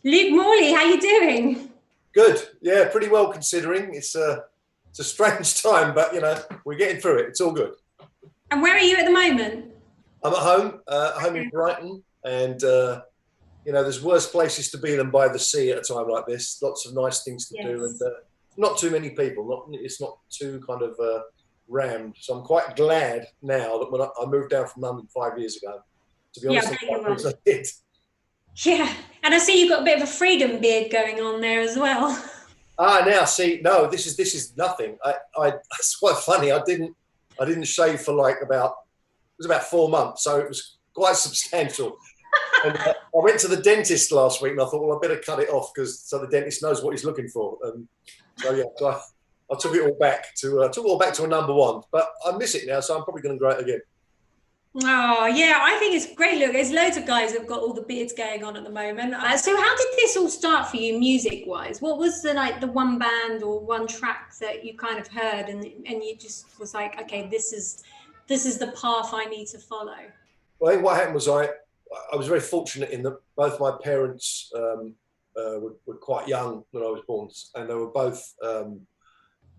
Luke Morley, how you doing? Good. Yeah, pretty well considering. It's a strange time, but we're getting through it. It's all good. And where are you at the moment? I'm at home in Brighton, and there's worse places to be than by the sea at a time like this. Lots of nice things to do, and Yes. not too many people. It's not too kind of rammed. So I'm quite glad now that when I moved down from London 5 years ago. To be Yeah, I honest, I'm bet you quite will. pleased I did. Yeah, and I see you've got a bit of a freedom beard going on there as well. Now see, no, this is nothing. It's quite funny. I didn't shave for like about it was about 4 months, so it was quite substantial. And I went to the dentist last week, and I thought, well, I better cut it off because so the dentist knows what he's looking for. So yeah, so I took it all back to a number one, but I miss it now, so I'm probably going to grow it again. Oh, yeah, I think it's great. Look, there's loads of guys that've got all the beards going on at the moment. So how did this all start for you music-wise? What was the one band or one track that you kind of heard and you just was like, okay, this is the path I need to follow? Well, I think what happened was I was very fortunate in that both my parents were quite young when I was born, and they were both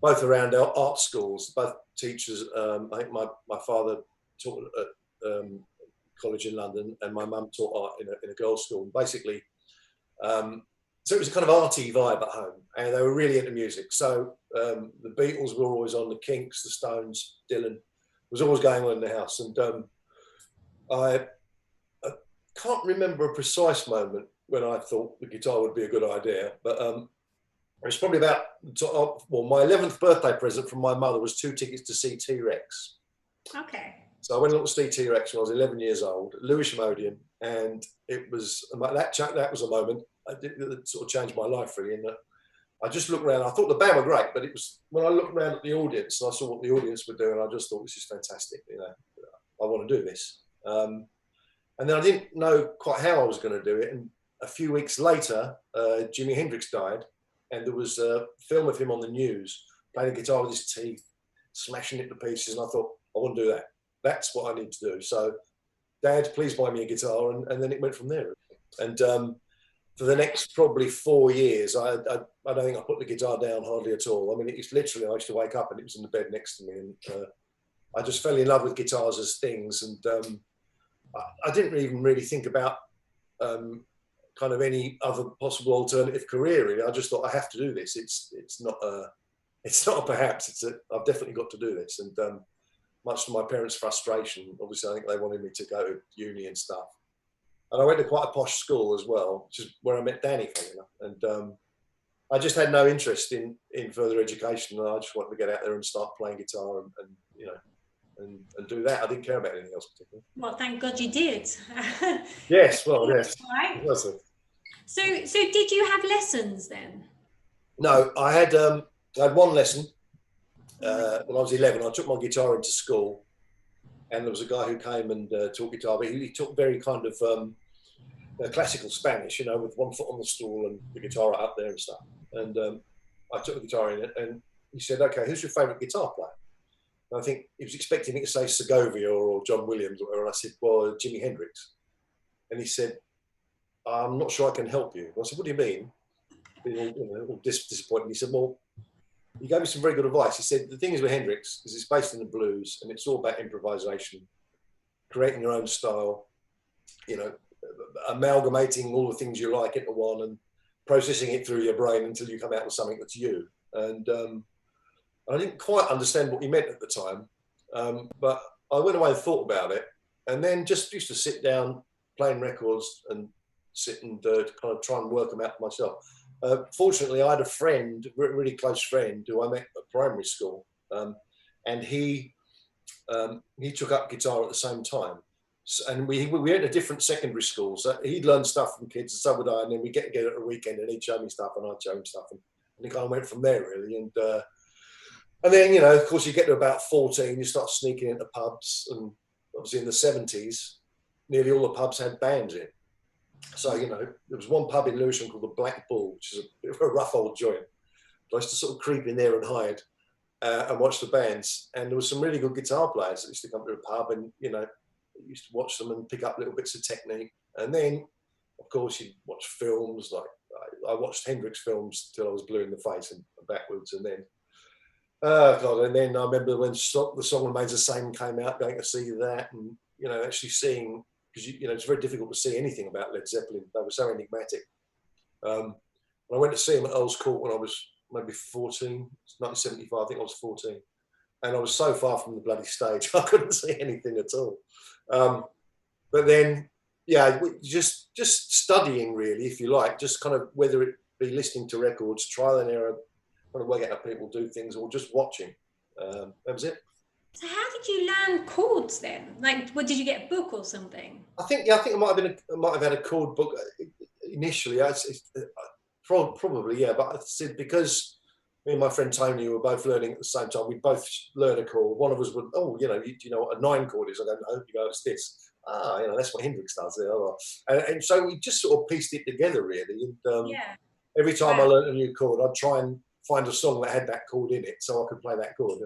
around our art schools, both teachers. I think my father taught at college in London, and my mum taught art in a girls' school. And basically, so it was a kind of arty vibe at home, and they were really into music. So the Beatles were always on, the Kinks, the Stones, Dylan was always going on in the house, and I, I can't remember a precise moment when I thought the guitar would be a good idea, but it was probably about my 11th birthday present from my mother was 2 tickets to see T-Rex. Okay. So I went along to see T-Rex when I was 11 years old, Louis Shimodian, and it was that was a moment that sort of changed my life really. In that I just looked around. I thought the band were great, but it was when I looked around at the audience and I saw what the audience were doing, I just thought this is fantastic. I want to do this. And then I didn't know quite how I was going to do it. And a few weeks later, Jimi Hendrix died, and there was a film of him on the news playing a guitar with his teeth, smashing it to pieces. And I thought, I want to do that. That's what I need to do. So, Dad, please buy me a guitar, and then it went from there. And for the next probably 4 years, I don't think I put the guitar down hardly at all. I mean, it's literally I used to wake up and it was in the bed next to me, and I just fell in love with guitars as things, and I didn't even really think about kind of any other possible alternative career. Really, I just thought I have to do this. It's not a perhaps. I've definitely got to do this, and much to my parents' frustration, obviously, I think they wanted me to go to uni and stuff. And I went to quite a posh school as well, which is where I met Danny, funny enough. And I just had no interest in further education, and I just wanted to get out there and start playing guitar and do that. I didn't care about anything else particularly. Well, thank God you did. Yes, well, yes. Right. That's it. So did you have lessons then? No, I had one lesson when I was 11. I took my guitar into school, and there was a guy who came and taught guitar, but he taught very kind of classical Spanish, with one foot on the stool and the guitar up there and stuff. And I took the guitar in it, and he said, "Okay, who's your favourite guitar player?" And I think he was expecting me to say Segovia or John Williams or whatever. And I said, "Well, Jimi Hendrix." And he said, "I'm not sure I can help you." And I said, "What do you mean?" Being all disappointed. He said, "Well, he gave me some very good advice." He said, "The thing is with Hendrix is it's based in the blues, and it's all about improvisation, creating your own style, you know, amalgamating all the things you like into one and processing it through your brain until you come out with something that's you." And I didn't quite understand what he meant at the time, but I went away and thought about it, and then just used to sit down playing records and sit and kind of try and work them out for myself. Fortunately, I had a friend, a really close friend, who I met at primary school, and he took up guitar at the same time. And we went to different secondary schools. So he'd learn stuff from kids, and so would I. And then we get together at a weekend, and he'd show me stuff, and I'd show him stuff, and it kind of went from there, really. And then, of course, you get to about 14, you start sneaking into pubs, and obviously in the 70s, nearly all the pubs had bands in. So, there was one pub in Lewisham called the Black Bull, which is a bit of a rough old joint. I used to sort of creep in there and hide and watch the bands. And there were some really good guitar players that used to come to the pub, and, used to watch them and pick up little bits of technique. And then of course, you watch films. Like I watched Hendrix films till I was blue in the face and backwards, and then God, and then I remember when the song "Remains the Same" came out, going to see that, and actually seeing, because it's very difficult to see anything about Led Zeppelin. They were so enigmatic. I went to see him at Earl's Court when I was maybe 14, 1975. I think I was 14, and I was so far from the bloody stage I couldn't see anything at all. But then, yeah, just studying really, if you like, just kind of whether it be listening to records, trial and error, trying to work out how people do things, or just watching. That was it. So how did you learn chords then? Like, what, did you get a book or something? I think I might have had a chord book initially. Probably, yeah. But I said, because me and my friend Tony were both learning at the same time, we both learn a chord. One of us would, do you know what a 9 chord is? I go, no. You go, it's this. That's what Hendrix does. And so we just sort of pieced it together, really. And every time I learned a new chord, I'd try and find a song that had that chord in it, so I could play that chord.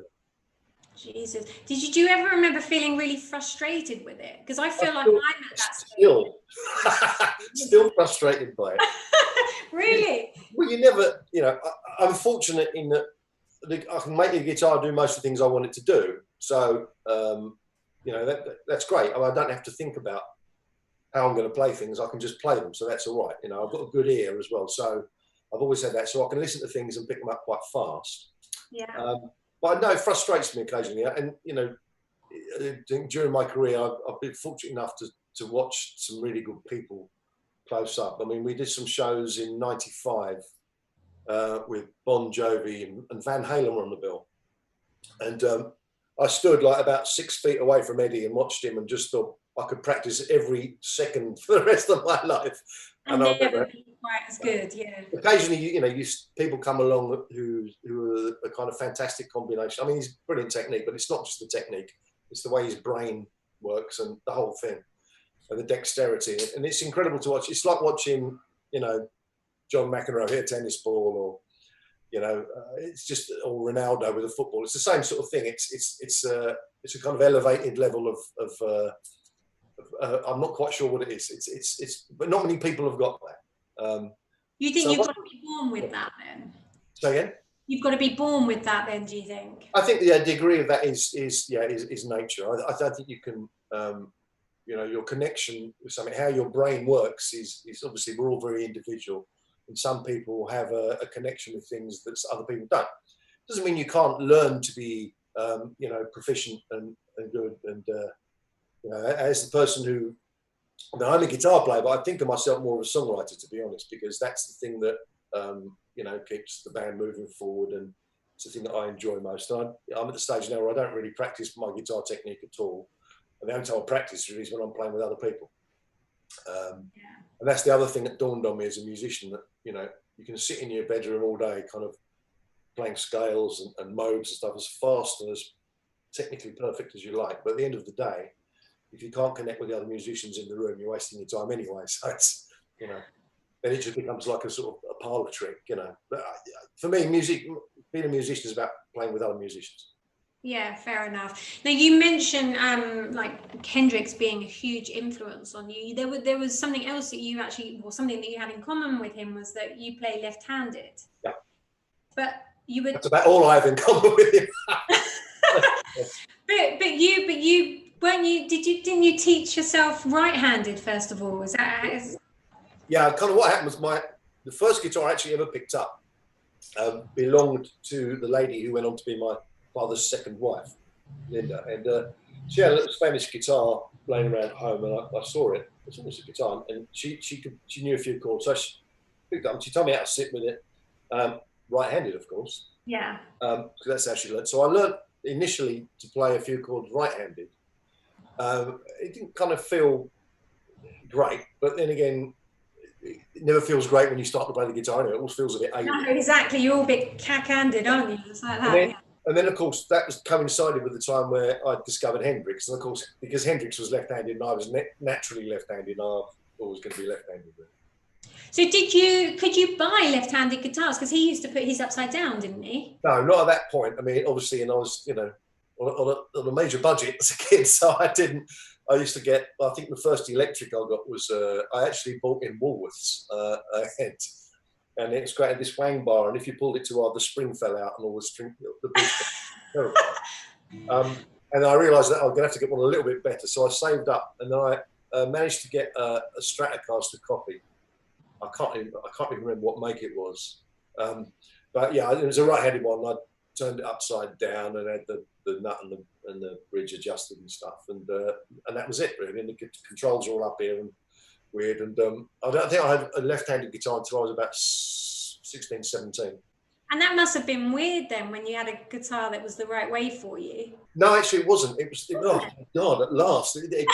Jesus, do you ever remember feeling really frustrated with it? Because I feel like I'm at that stage. Still frustrated by it. Really? Well, you never, I'm fortunate in that I can make the guitar do most of the things I want it to do. So, that's great. I don't have to think about how I'm going to play things. I can just play them. So that's all right. I've got a good ear as well. So I've always had that. So I can listen to things and pick them up quite fast. Yeah. But I know it frustrates me occasionally. And, during my career, I've been fortunate enough to watch some really good people close up. I mean, we did some shows in '95 with Bon Jovi and Van Halen were on the bill. And I stood like about 6 feet away from Eddie and watched him and just thought I could practice every second for the rest of my life. And never be quite as good, yeah. Occasionally, people come along who are a kind of fantastic combination. I mean, he's brilliant technique, but it's not just the technique; it's the way his brain works and the whole thing, and the dexterity. And it's incredible to watch. It's like watching, John McEnroe hit a tennis ball, or it's just, or Ronaldo with a football. It's the same sort of thing. It's a kind of elevated level of I'm not quite sure what it is. It's but not many people have got that. You think you've got to be born with that then? Say again? You've got to be born with that then, do you think? I think the degree of that is nature. I don't think you can, your connection with something, how your brain works is obviously, we're all very individual, and some people have a connection with things that other people don't. Doesn't mean you can't learn to be, proficient and good. And as the person who, I'm a guitar player, but I think of myself more of a songwriter, to be honest, because that's the thing that keeps the band moving forward, and it's the thing that I enjoy most. And I'm at the stage now where I don't really practice my guitar technique at all, and the only time I practice really is when I'm playing with other people. And that's the other thing that dawned on me as a musician, that you can sit in your bedroom all day, kind of playing scales and modes and stuff as fast and as technically perfect as you like, but at the end of the day, if you can't connect with the other musicians in the room, you're wasting your time anyway. So it's, then it just becomes like a sort of a parlor trick, But for me, being a musician is about playing with other musicians. Yeah, fair enough. Now, you mentioned like Hendrix being a huge influence on you. There was something else that you actually, or something that you had in common with him, was that you play left-handed. Yeah. But you would. That's about all I have in common with him. but you weren't you? Didn't you teach yourself right-handed first of all? Is that? Yeah, kind of what happened was the first guitar I actually ever picked up belonged to the lady who went on to be my father's second wife, Linda, and she had a little Spanish guitar laying around at home, and I saw it. It's almost a guitar, and she knew a few chords, so she picked it up and she told me how to sit with it, right-handed, of course. Yeah. Because that's how she learned. So I learned initially to play a few chords right-handed. It didn't kind of feel great, but then again, it never feels great when you start to play the guitar. Anyway, it always feels a bit alien. No, exactly. You're all a bit cack-handed, aren't you? It's like that. And then, of course, that was coincided with the time where I discovered Hendrix. And of course, because Hendrix was left-handed and I was naturally left-handed, and I was always going to be left-handed. So could you buy left-handed guitars? Because he used to put his upside down, didn't he? No, not at that point. I mean, obviously, and I was, on a major budget as a kid, so I I used to get, I think the first electric I got was, I actually bought in Woolworths, and it's created this wang bar, and if you pulled it too hard, the spring fell out and all the string, the bridge fell. And I realised that I'm going to have to get one a little bit better, so I saved up, and I managed to get a Stratocaster copy. I can't even remember what make it was, but yeah, it was a right-handed one. I turned it upside down and had the nut and the bridge adjusted and stuff, and that was it really. And the controls are all up here and weird. And I don't think I had a left-handed guitar until I was about 16, 17. And that must have been weird then, when you had a guitar that was the right way for you. No, actually, it wasn't. It was. Oh God! At last, it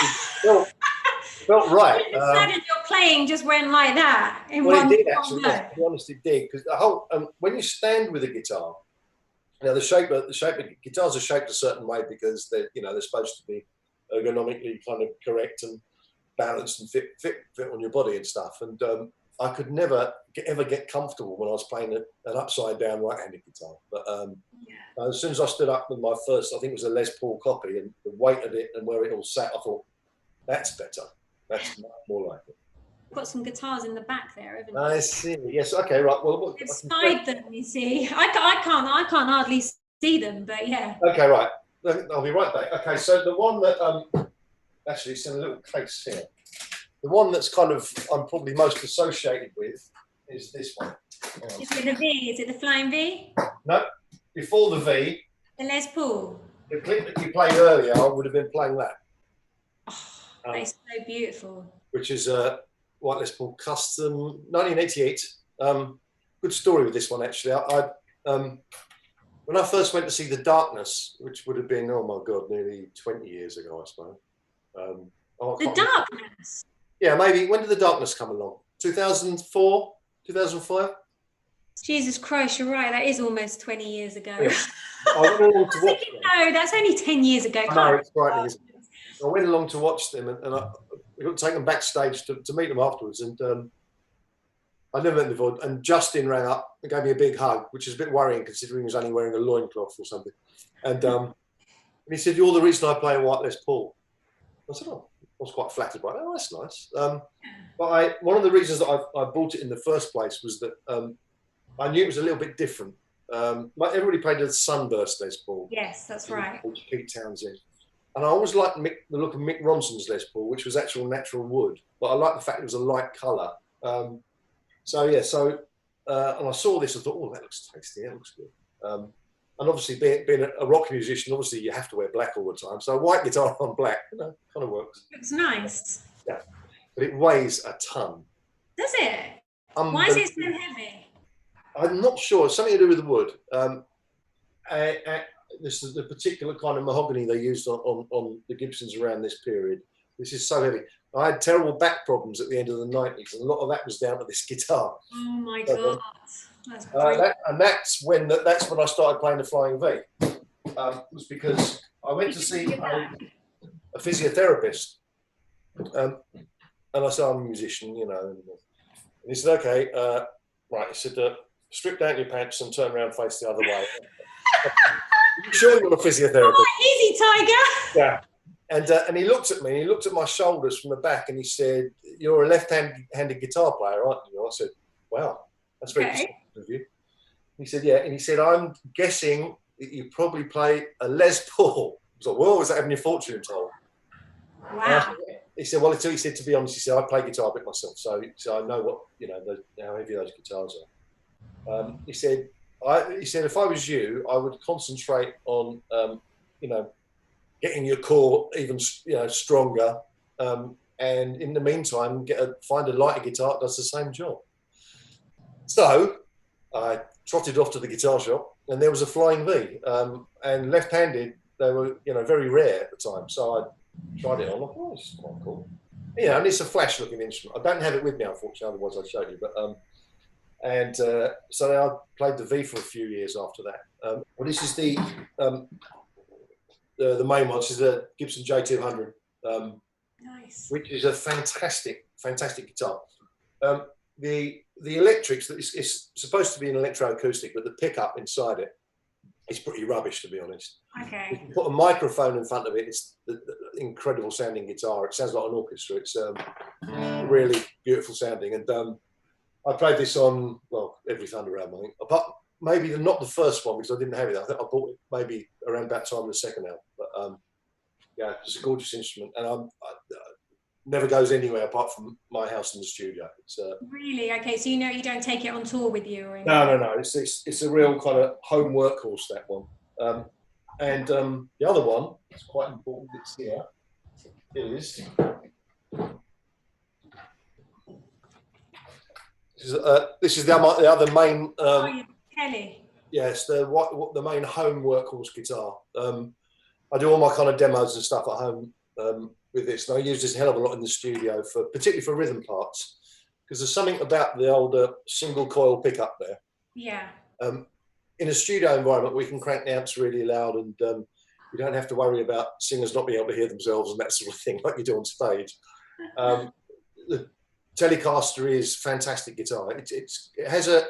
felt right. You decided your playing just went like that. Well, it did actually. Yes, to be honest, it did, because the whole when you stand with a guitar, you know, the shape of guitars are shaped a certain way because they're supposed to be ergonomically kind of correct and balanced and fit on your body and stuff. And I could never ever get comfortable when I was playing an upside down right-handed guitar. But as soon as I stood up with my first, I think it was a Les Paul copy, and the weight of it and where it all sat, I thought, that's better. That's more like it. You've got some guitars in the back there, haven't you? I see. Yes. Okay. Right. Well, beside them, you see. I can't hardly see them, but yeah. Okay. Right. I'll be right back. Okay. So the one that actually it's in a little case here. The one that's kind of I'm probably most associated with is this one. Is it the V? Is it the Flying V? No. Before the V. The Les Paul. The clip that you played earlier, I would have been playing that. Oh, it's so beautiful. Which is White Les Paul Custom, 1988. Good story with this one, actually. I when I first went to see The Darkness, which would have been, oh my God, nearly 20 years ago, I suppose. The Darkness? Yeah, maybe. When did The Darkness come along? 2004? 2005? Jesus Christ, you're right. That is almost 20 years ago. Yeah. I went along to watch them. No, that's only 10 years ago. No, it's frightening, isn't it? I went along to watch them, and I got taken backstage to meet them afterwards. And I never met them before. And Justin rang up and gave me a big hug, which is a bit worrying considering he was only wearing a loincloth or something. And he said, "You're the reason I play White Les Paul." I said, "Oh," I was quite flattered by that. "Oh, that's nice." But one of the reasons that I bought it in the first place was that I knew it was a little bit different. Everybody played the Sunburst Les Paul. Yes, that's right. Pete Townsend. And I always liked the look of Mick Ronson's Les Paul, which was actual natural wood. But I liked the fact it was a light colour. And I saw this, I thought, oh, that looks tasty, that looks good. And obviously, being a rock musician, obviously you have to wear black all the time. So a white guitar on black, kind of works. It's nice. Yeah, but it weighs a ton. Does it? Why is it so heavy? I'm not sure. It's something to do with the wood. This is the particular kind of mahogany they used on the Gibsons around this period. This is so heavy. I had terrible back problems at the end of the 90s, and a lot of that was down to this guitar. Oh my God. That's that's when I started playing the Flying V. It was because I went to see a physiotherapist, and I said, "I'm a musician, and he said, "Okay, right." He said, "Strip down your pants and turn around, face the other way." "You sure you're a physiotherapist?" Oh, easy, Tiger. Yeah. And he looked at me, and he looked at my shoulders from the back, and he said, "You're a left-handed guitar player, aren't you?" I said, "Wow, that's very good of you." He said, "Yeah." And he said, "I'm guessing that you probably play a Les Paul." I was like, "Well, was that having your fortune told?" Wow. He said, "Well," he said, "to be honest," he said, "I play guitar a bit myself, so I know what, how heavy those guitars are." He said, "If I was you, I would concentrate on, getting your core even, stronger, and in the meantime, find a lighter guitar that does the same job." So I trotted off to the guitar shop, and there was a Flying V, and left-handed. They were, very rare at the time. So I tried it on. I thought, "Oh, this is quite cool." And it's a flash-looking instrument. I don't have it with me, unfortunately. Otherwise, I'd show you. But so I played the V for a few years after that. Well, this is the main one. This is the Gibson J200, nice. Which is a fantastic guitar. The electrics, it's supposed to be an electroacoustic, but the pickup inside it is pretty rubbish, to be honest. Okay. If you put a microphone in front of it, incredible sounding guitar. It sounds like an orchestra. It's really beautiful sounding. And I played this on, well, every Thunder album, I think. Apart, maybe not the first one because I didn't have it. I think I bought it maybe around that time of the second album. But yeah, it's a gorgeous instrument, and never goes anywhere apart from my house and the studio. It's really okay. So you don't take it on tour with you or anything? No. It's a real kind of home workhorse, that one. And the other one, it's quite important. It's here. This is the other main. Kelly. Yes, the main home workhorse guitar. I do all my kind of demos and stuff at home with this, and I use this a hell of a lot in the studio particularly for rhythm parts, because there's something about the older single coil pickup there. Yeah. In a studio environment, we can crank the amps really loud, and you don't have to worry about singers not being able to hear themselves and that sort of thing like you do on stage. The Telecaster is fantastic guitar. It has a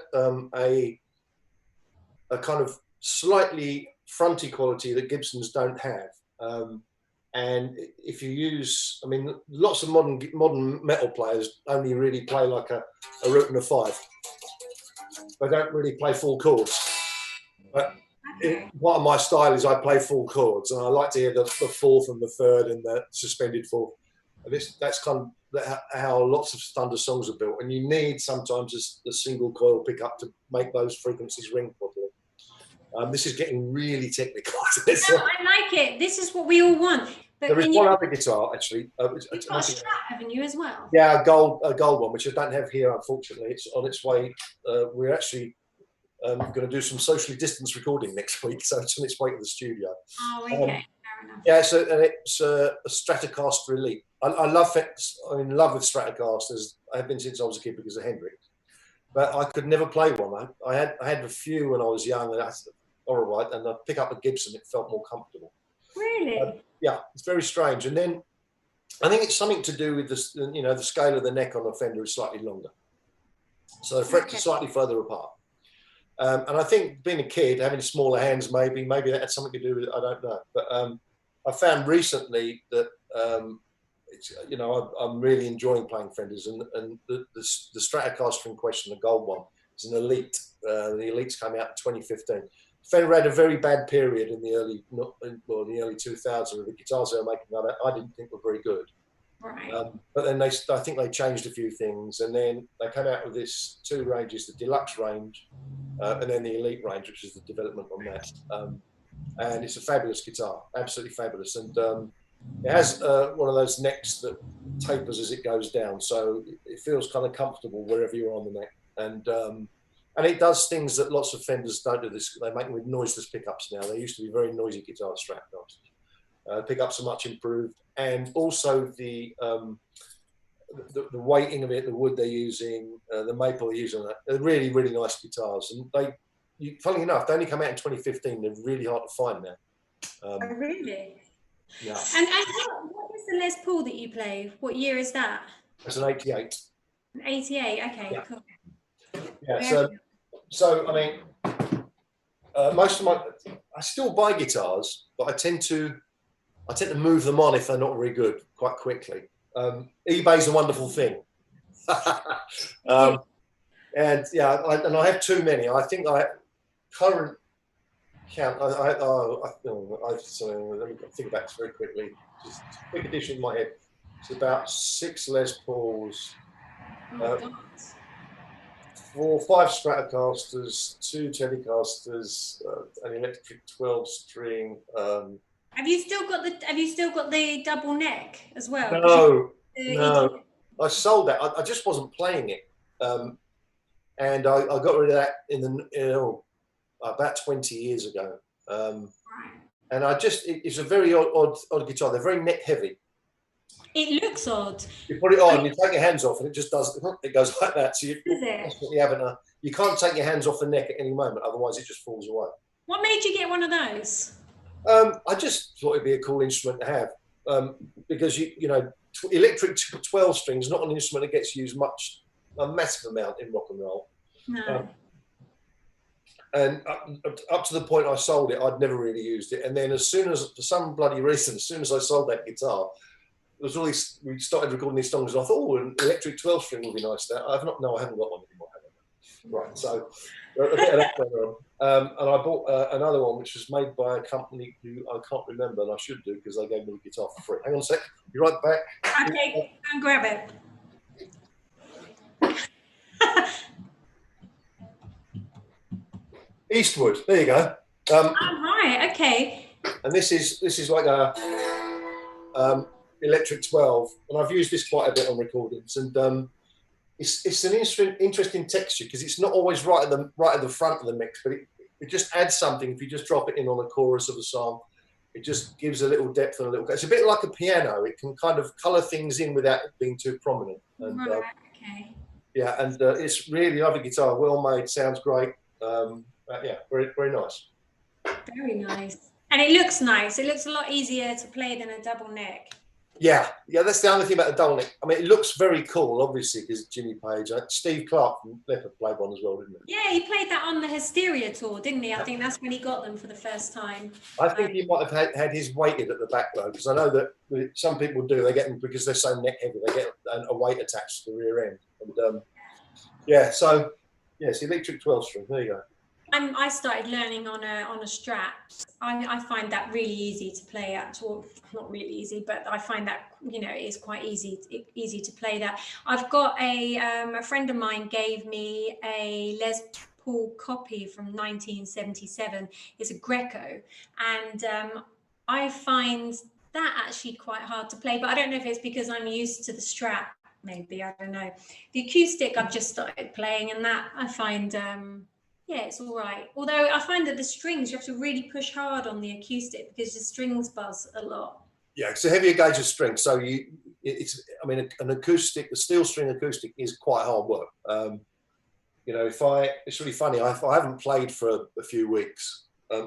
kind of slightly fronty quality that Gibsons don't have. And if you use, I mean, lots of modern metal players only really play like a root and a five. They don't really play full chords. But part of my style is I play full chords, and I like to hear the fourth and the third and the suspended fourth. And that's kind of how lots of Thunder songs are built. And you need sometimes the single coil pickup to make those frequencies ring properly. This is getting really technical. No, I like it. This is what we all want. But there is one other guitar, actually. You've got a Strat, haven't you, as well? Yeah, a gold one, which I don't have here, unfortunately. It's on its way. We're actually going to do some socially distanced recording next week, so it's on its way to the studio. Oh, okay. Fair enough. Yeah, it's a Stratocaster Elite. I love it. I'm in love with Stratocasters. I have been since I was a kid because of Hendrix. But I could never play one. I had a few when I was young, and that's all right. And I pick up a Gibson, it felt more comfortable. Really? Yeah, it's very strange. And then I think it's something to do with this. You know, the scale of the neck on a Fender is slightly longer, so the frets are slightly further apart. And I think being a kid, having smaller hands, maybe that had something to do with it. I don't know. But I found recently that I'm really enjoying playing Fenders, and the Stratocaster in question, the gold one, is an Elite. The Elites came out in 2015. Fender had a very bad period in the early 2000s with the guitars they were making that I didn't think were very good. Right. But then I think they changed a few things, and then they came out with this two ranges: the Deluxe range, and then the Elite range, which is the development on that. And it's a fabulous guitar, absolutely fabulous. And it has one of those necks that tapers as it goes down, so it feels kind of comfortable wherever you're on the neck. And it does things that lots of Fenders don't do. They make them with noiseless pickups now. They used to be very noisy guitar Stratocasters. Pickups are much improved, and also the weighting of it, the wood they're using, the maple they're using, they're really, really nice guitars. And funnily enough, they only come out in 2015. They're really hard to find now. Oh, really? Yeah. And what is the Les Paul that you play? What year is that? It's an 88. An 88. Okay, yeah. Cool. Yeah. So I mean, most of I still buy guitars, but I tend to move them on if they're not very good quite quickly. eBay's a wonderful thing. And yeah, I have too many. I think current count. Sorry, let me think about this very quickly. Just a quick addition in my head. It's about 6 Les Pauls, 4 or 5 Stratocasters, 2 Telecasters, an electric 12-string. Have you still got the double neck as well? No. I sold that. I just wasn't playing it, and I got rid of that about 20 years ago. And it's a very odd guitar. They're very neck heavy. It looks odd. You put it on, you take your hands off, and it goes like that. So you can't take your hands off the neck at any moment, otherwise it just falls away. What made you get one of those? I just thought it'd be a cool instrument to have, because electric 12 strings, not an instrument that gets used a massive amount in rock and roll. No. And up to the point I sold it, I'd never really used it. And then as soon as, for some bloody reason, as soon as I sold that guitar, there was all these, we started recording these songs, and I thought, oh, an electric 12-string would be nice. I haven't got one anymore, have I? Right, so a bit of that going on. And I bought another one, which was made by a company who I can't remember, and I should do because they gave me the guitar for free. Hang on a sec, be right back. Okay, go and grab it. Eastwood, there you go. Right, okay. And this is like a electric 12, and I've used this quite a bit on recordings, and it's an interesting texture because it's not always right at the front of the mix, but it just adds something if you just drop it in on the chorus of a song. It just gives a little depth and a little. It's a bit like a piano. It can kind of colour things in without it being too prominent. And, right, okay. Yeah, and it's really lovely guitar, well made, sounds great. Yeah, very, very nice. Very nice. And it looks nice. It looks a lot easier to play than a double neck. Yeah, that's the only thing about the double neck. I mean, it looks very cool, obviously, because Jimmy Page, Steve Clark from Leopard played one as well, didn't he? Yeah, he played that on the Hysteria tour, didn't he? I think that's when he got them for the first time. I think he might have had his weighted at the back though, because I know that some people do. They get them because they're so neck heavy. They get a weight attached to the rear end. And yeah, so yes, electric 12-string. There you go. I started learning on a Strat. I find that really easy to play at. Well, not really easy, but I find that it is quite easy to play that. I've got a friend of mine gave me a Les Paul copy from 1977. It's a Greco, and I find that actually quite hard to play. But I don't know if it's because I'm used to the Strat. Maybe, I don't know. The acoustic I've just started playing, and that I find. Yeah, it's all right. Although I find that the strings, you have to really push hard on the acoustic because the strings buzz a lot. Yeah, it's a heavier gauge of string. So an acoustic, the steel string acoustic is quite hard work. It's really funny. If I haven't played for a few weeks, I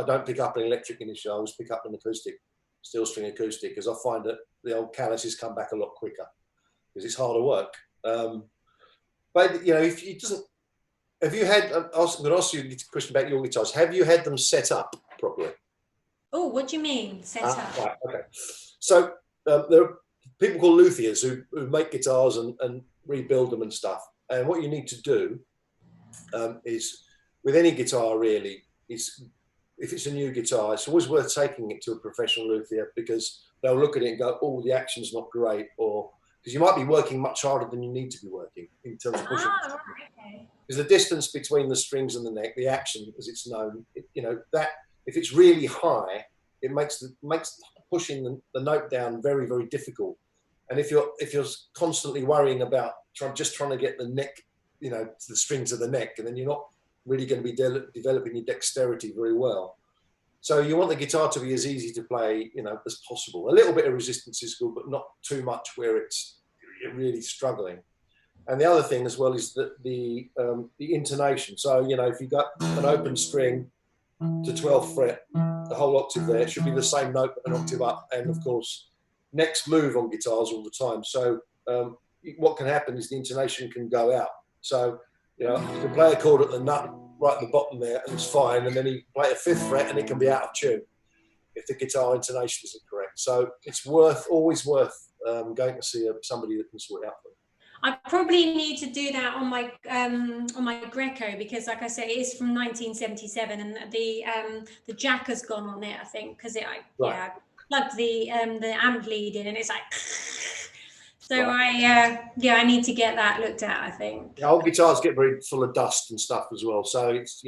don't pick up an electric initially. I always pick up an acoustic, steel string acoustic, because I find that the old calluses come back a lot quicker because it's harder work. But if it doesn't. Have you had? I'm going to ask you a question about your guitars. Have you had them set up properly? Oh, what do you mean set up? Right, okay. So there are people called luthiers who make guitars and rebuild them and stuff. And what you need to do is, with any guitar really, if it's a new guitar, it's always worth taking it to a professional luthier because they'll look at it and go, "Oh, the action's not great," or because you might be working much harder than you need to be working in terms of pushing. Right, okay. Because the distance between the strings and the neck, the action, as it's known, that if it's really high, it makes pushing the note down very, very difficult. And if you're constantly worrying about trying to get the neck, the strings of the neck, and then you're not really going to be developing your dexterity very well. So you want the guitar to be as easy to play, as possible. A little bit of resistance is good, but not too much where you're really struggling. And the other thing as well is that the intonation. So, if you've got an open string to 12th fret, the whole octave there, it should be the same note but an octave up. And of course, necks move on guitars all the time. So what can happen is the intonation can go out. So, you can play a chord at the nut right at the bottom there and it's fine. And then you play a 5th fret and it can be out of tune if the guitar intonation isn't correct. So it's always worth going to see somebody that can sort it out for you. I probably need to do that on my Greco because, like I said, it is from 1977, and the jack has gone on it. I think because I plugged the amp lead in, and it's like. So right. I need to get that looked at. I think. Yeah, old guitars get very full of dust and stuff as well. So it's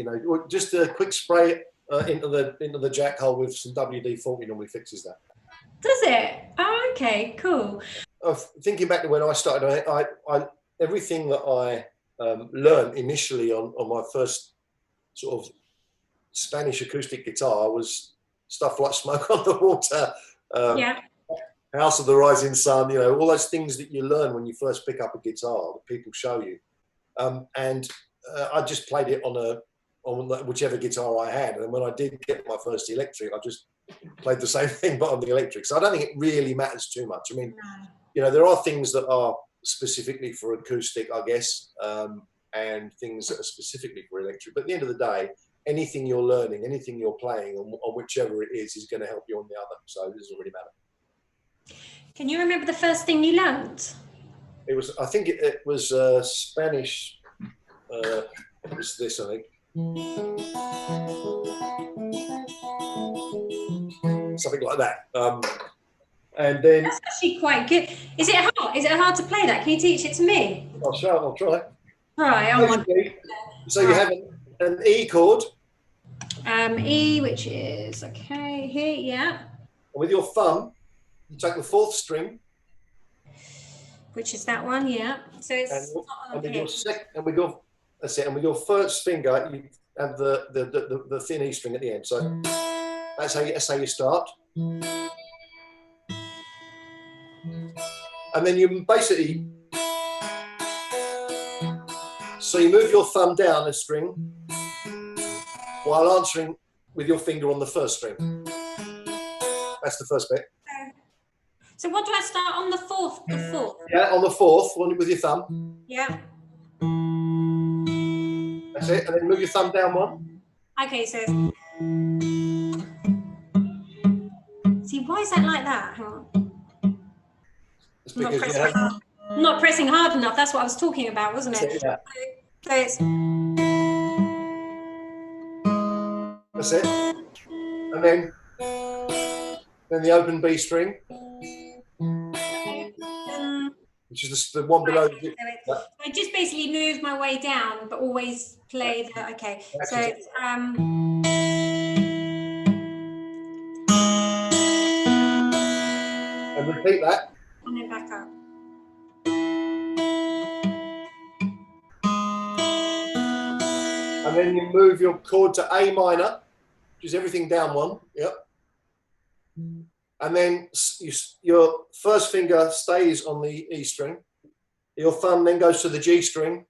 just a quick spray into the jack hole with some WD-40 normally fixes that. Does it? Oh, okay, cool. Thinking back to when I started, I everything that I learned initially on my first sort of Spanish acoustic guitar was stuff like Smoke on the Water, House of the Rising Sun, all those things that you learn when you first pick up a guitar that people show you. And I just played it on whichever guitar I had. And when I did get my first electric, I just played the same thing but on the electric. So I don't think it really matters too much. I mean, there are things that are specifically for acoustic, I guess. and things that are specifically for electric. But at the end of the day, anything you're learning, anything you're playing, on whichever it is going to help you on the other. So it doesn't really matter. Can you remember the first thing you learned? It was, I think it was Spanish. It was this, I think. Something like that. And then that's actually quite good. Is it hard? Is it hard to play that? Can you teach it to me? I'll try. Right. So you have an E chord. E, which is okay here, yeah. And with your thumb, you take the fourth string, which is that one, yeah. So it's and with your that's it. And with your first finger, you have the thin E string at the end. So that's how you start. And then you basically, so you move your thumb down a string while answering with your finger on the first string. That's the first bit. So what do I start on the fourth? The fourth? Yeah, on the fourth, with your thumb. Yeah. That's it, and then move your thumb down one. Okay, so... See, why is that like that? Hang on. It's because I'm not pressing hard enough. That's what I was talking about, wasn't it? Yeah. So it's... That's it. And then the open B string, which is the one below. So I just basically move my way down, but always play the... Okay, so it's... And repeat that. And then back up. And then you move your chord to A minor, which is everything down one. Yep. And then your first finger stays on the E string. Your thumb then goes to the G string.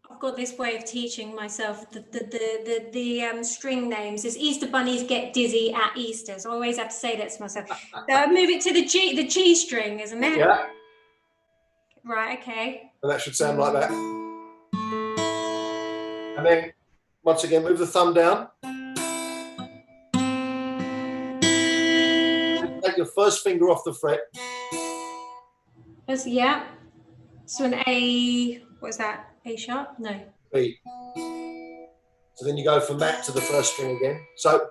I've got this way of teaching myself the string names. Is Easter bunnies get dizzy at Easter? So I always have to say that to myself. So I move it to the G string, isn't it? Yeah. Right. Okay. And that should sound like that. And then once again, move the thumb down. Take your first finger off the fret. Yeah. So an A. What is that? A sharp? No. B. So then you go from that to the first string again. So.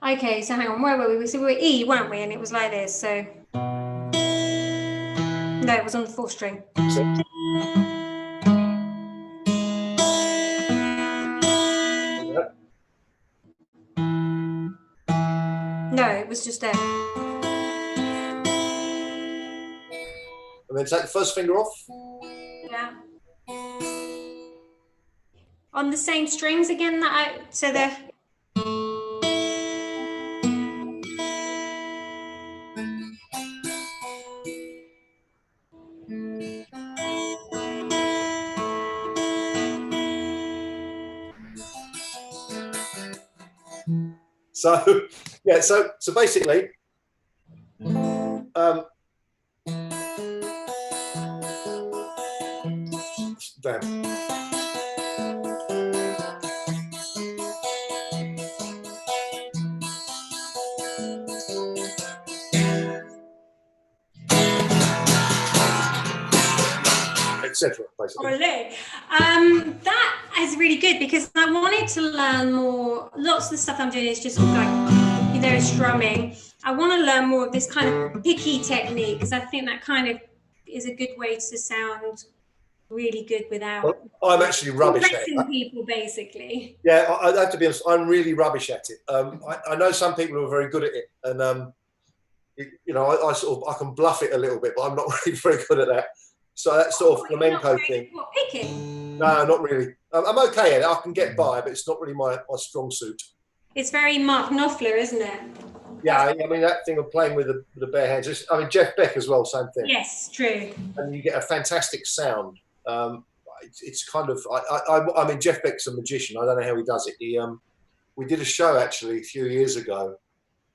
Okay, so hang on, where were we? So we were E, weren't we? And it was like this, so... No, it was on the fourth string. No, it was just there. And then take the first finger off. Yeah. On the same strings again so they're... So yeah, so basically, damn. Etc. Basically. That is really good because I wanted to learn more. Lots of the stuff I'm doing is just like, it's strumming. I want to learn more of this kind of picky technique because I think that kind of is a good way to sound really good without. Well, I'm actually rubbish at it. People, basically. Yeah, I have to be honest. I'm really rubbish at it. I know some people who are very good at it, and I can bluff it a little bit, but I'm not really very good at that. So that sort of flamenco thing. What, picking? No, not really. I'm okay at it. I can get by, but it's not really my strong suit. It's very Mark Knopfler, isn't it? Yeah, I mean, that thing of playing with the bare hands. I mean, Jeff Beck as well, same thing. Yes, true. And you get a fantastic sound. It's kind of, I mean, Jeff Beck's a magician. I don't know how he does it. We did a show actually a few years ago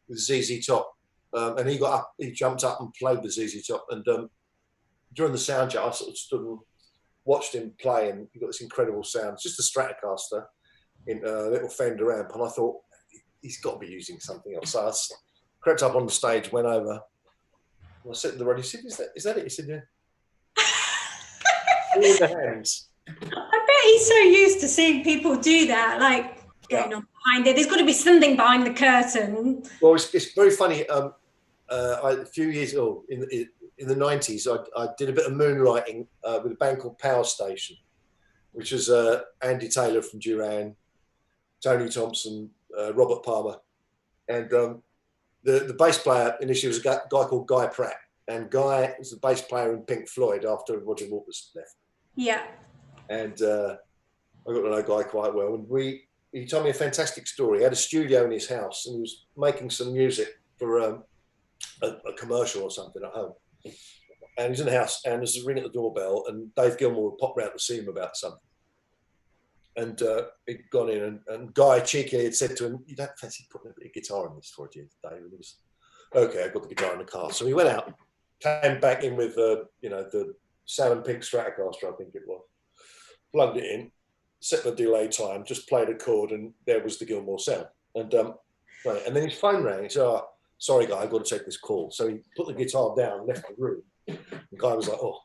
with ZZ Top, and he jumped up and played the ZZ Top. And during the sound check, I sort of stood and watched him play, and he got this incredible sound. It's just a Stratocaster in a little Fender amp, and I thought he's got to be using something else. So I crept up on the stage, went over, and I said to the roadie, he said, "Is that it?" He said, "Yeah." All in the hands. I bet he's so used to seeing people do that, like going on behind it. There's got to be something behind the curtain. Well, it's very funny. A few years ago, in the 90s, I did a bit of moonlighting with a band called Power Station, which was Andy Taylor from Duran, Tony Thompson, Robert Palmer, and the bass player initially was a guy called Guy Pratt, and Guy was the bass player in Pink Floyd after Roger Waters left. Yeah. And I got to know Guy quite well, and he told me a fantastic story. He had a studio in his house, and he was making some music for a commercial or something at home. And he's in the house, and there's a ring at the doorbell, and Dave Gilmour would pop round to see him about something. And he'd gone in, and Guy cheekily had said to him, "You don't fancy putting a bit of guitar in this for you, Dave?" And he was, "Okay, I've got the guitar in the car." So he went out, came back in with the salmon pink Stratocaster, I think it was, plugged it in, set the delay time, just played a chord, and there was the Gilmour sound. And then his phone rang. He said, "Oh, sorry, Guy, I've got to take this call." So he put the guitar down, left the room. The guy was like, "Oh,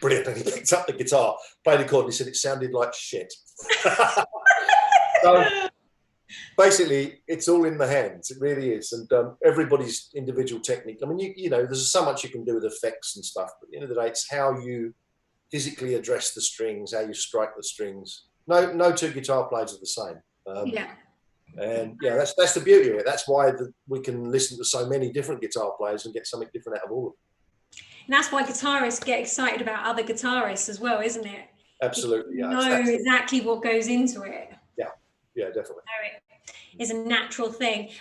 brilliant." And he picked up the guitar, played the chord, and he said it sounded like shit. So basically, it's all in the hands. It really is. And everybody's individual technique. I mean, you know, there's so much you can do with effects and stuff, but at the end of the day, it's how you physically address the strings, how you strike the strings. No two guitar players are the same. And yeah, that's the beauty of it. That's why we can listen to so many different guitar players and get something different out of all of them. And that's why guitarists get excited about other guitarists as well, isn't it? Absolutely, yeah. You know exactly what goes into it. Yeah, definitely. Is a natural thing.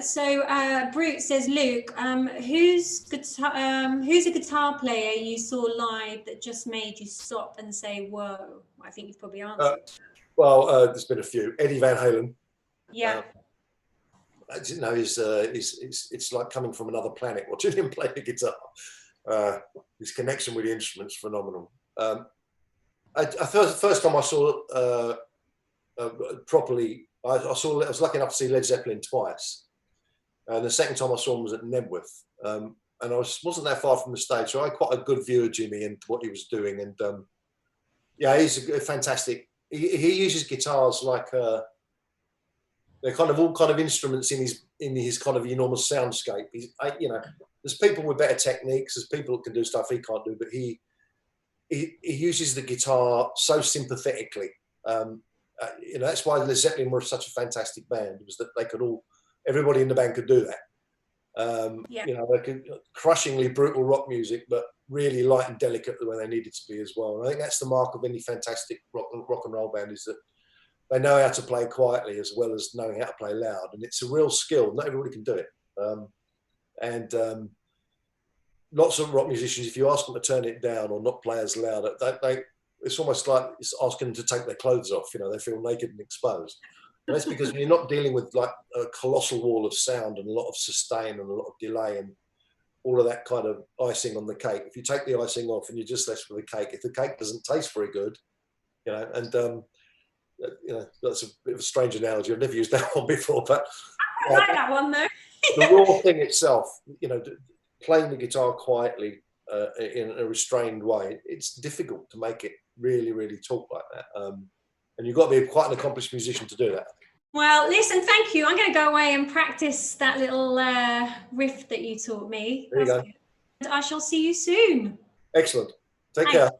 So Brute says, Luke, who's a guitar player you saw live that just made you stop and say, "Whoa"? I think you've probably answered. Well, there's been a few. Eddie Van Halen. Yeah. I didn't know it's like coming from another planet watching him play the guitar. His connection with the instrument's phenomenal. I the first time I saw properly, I was lucky enough to see Led Zeppelin twice, and the second time I saw him was at Nebworth, and I wasn't that far from the stage, so I had quite a good view of Jimmy and what he was doing. And yeah, he's a fantastic. He uses guitars like they're kind of all kind of instruments in his kind of enormous soundscape. There's people with better techniques. There's people that can do stuff he can't do, but he uses the guitar so sympathetically. That's why Led Zeppelin were such a fantastic band, was that everybody in the band could do that. They could crushingly brutal rock music, but really light and delicate when they needed to be as well. And I think that's the mark of any fantastic rock and roll band, is that they know how to play quietly as well as knowing how to play loud. And it's a real skill. Not everybody can do it. Lots of rock musicians, if you ask them to turn it down or not play as loud, it's almost like it's asking them to take their clothes off. They feel naked and exposed. And that's because you're not dealing with like a colossal wall of sound and a lot of sustain and a lot of delay and all of that kind of icing on the cake. If you take the icing off and you're just left with the cake, if the cake doesn't taste very good, that's a bit of a strange analogy. I've never used that one before, but I like that one though. The raw thing itself, playing the guitar quietly in a restrained way, it's difficult to make it really, really talk like that. And you've got to be quite an accomplished musician to do that. Well, listen, thank you. I'm going to go away and practice that little riff that you taught me. There you go. And I shall see you soon. Excellent. Take care.